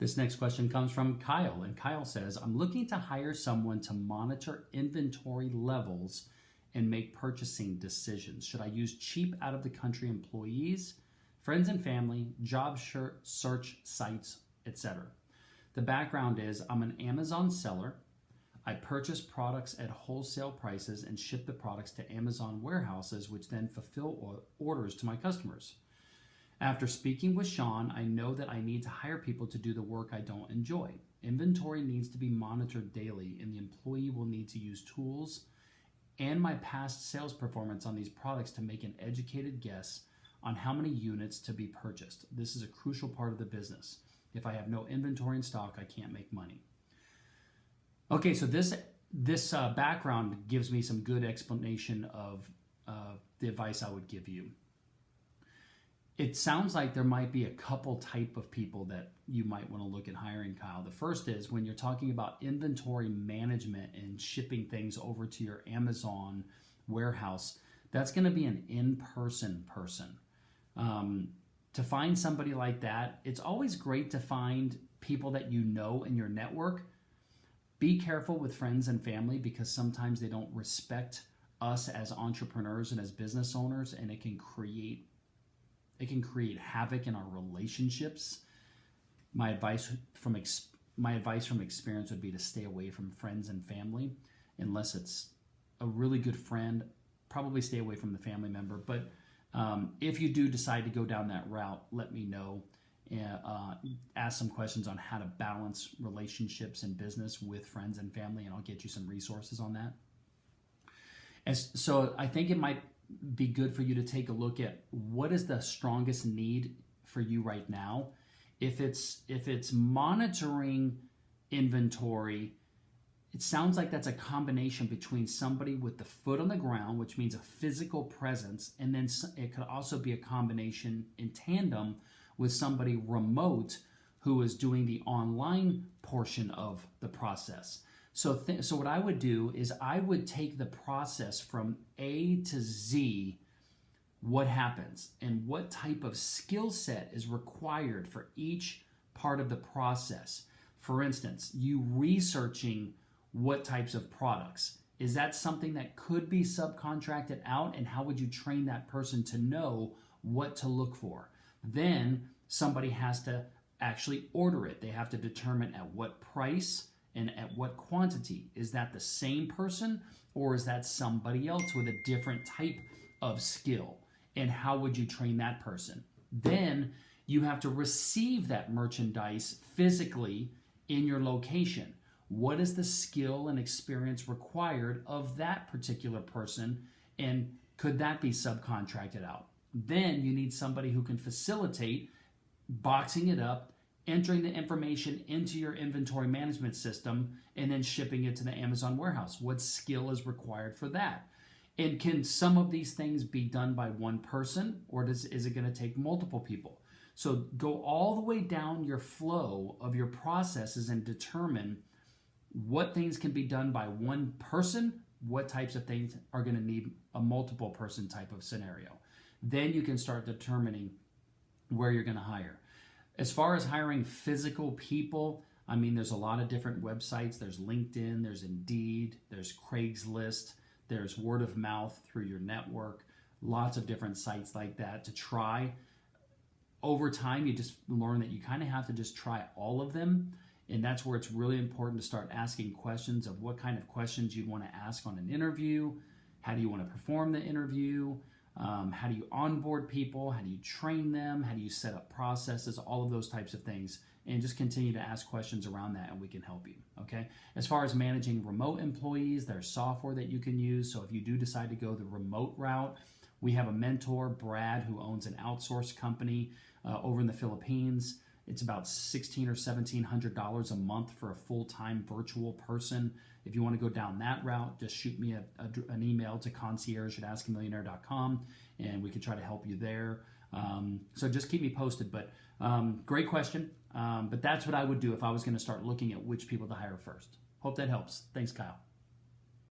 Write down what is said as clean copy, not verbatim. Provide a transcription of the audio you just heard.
This next question comes from Kyle, and Kyle says, I'm looking to hire someone to monitor inventory levels and make purchasing decisions. Should I use cheap out-of-the-country employees, friends and family, job search sites, etc.? The background is I'm an Amazon seller. I purchase products at wholesale prices and ship the products to Amazon warehouses, which then fulfill orders to my customers. After speaking with Shawn, I know that I need to hire people to do the work I don't enjoy. Inventory needs to be monitored daily, and the employee will need to use tools and my past sales performance on these products to make an educated guess on how many units to be purchased. This is a crucial part of the business. If I have no inventory in stock, I can't make money. Okay, so this background gives me some good explanation of the advice I would give you. It sounds like there might be a couple type of people that you might want to look at hiring, Kyle. The first is when you're talking about inventory management and shipping things over to your Amazon warehouse, that's going to be an in-person person. To find somebody like that, it's always great to find people that you know in your network. Be careful with friends and family because sometimes they don't respect us as entrepreneurs and as business owners, and it can create havoc in our relationships. My advice from experience would be to stay away from friends and family unless it's a really good friend. Probably stay away from the family member. But if you do decide to go down that route, let me know. Ask some questions on how to balance relationships and business with friends and family, and I'll get you some resources on that. So I think it might be good for you to take a look at what is the strongest need for you right now. If it's monitoring inventory, it sounds like that's a combination between somebody with the foot on the ground, which means a physical presence, and then it could also be a combination in tandem with somebody remote who is doing the online portion of the process. So what I would do is I would take the process from A to Z, what happens and what type of skill set is required for each part of the process. For instance, you researching what types of products. Is that something that could be subcontracted out, and how would you train that person to know what to look for? Then somebody has to actually order it. They have to determine at what price and at what quantity. Is that the same person, or is that somebody else with a different type of skill? And how would you train that person? Then you have to receive that merchandise physically in your location. What is the skill and experience required of that particular person, and could that be subcontracted out? Then you need somebody who can facilitate boxing it up, entering the information into your inventory management system, and then shipping it to the Amazon warehouse. What skill is required for that? And can some of these things be done by one person, or is it going to take multiple people? So go all the way down your flow of your processes and determine what things can be done by one person, what types of things are going to need a multiple person type of scenario. Then you can start determining where you're going to hire. As far as hiring physical people, I mean, there's a lot of different websites. There's LinkedIn, there's Indeed, there's Craigslist, there's word of mouth through your network, lots of different sites like that to try. Over time, you just learn that you kind of have to just try all of them. And that's where it's really important to start asking questions of what kind of questions you'd want to ask on an interview. How do you want to perform the interview? How do you onboard people? How do you train them? How do you set up processes? All of those types of things. And just continue to ask questions around that, and we can help you, okay? As far as managing remote employees, there's software that you can use. So if you do decide to go the remote route, we have a mentor, Brad, who owns an outsourced company over in the Philippines. It's about $1,600 or $1,700 a month for a full-time virtual person. If you want to go down that route, just shoot me an email to concierge@askamillionaire.com, and we can try to help you there. So just keep me posted. But great question. But that's what I would do if I was going to start looking at which people to hire first. Hope that helps. Thanks, Kyle.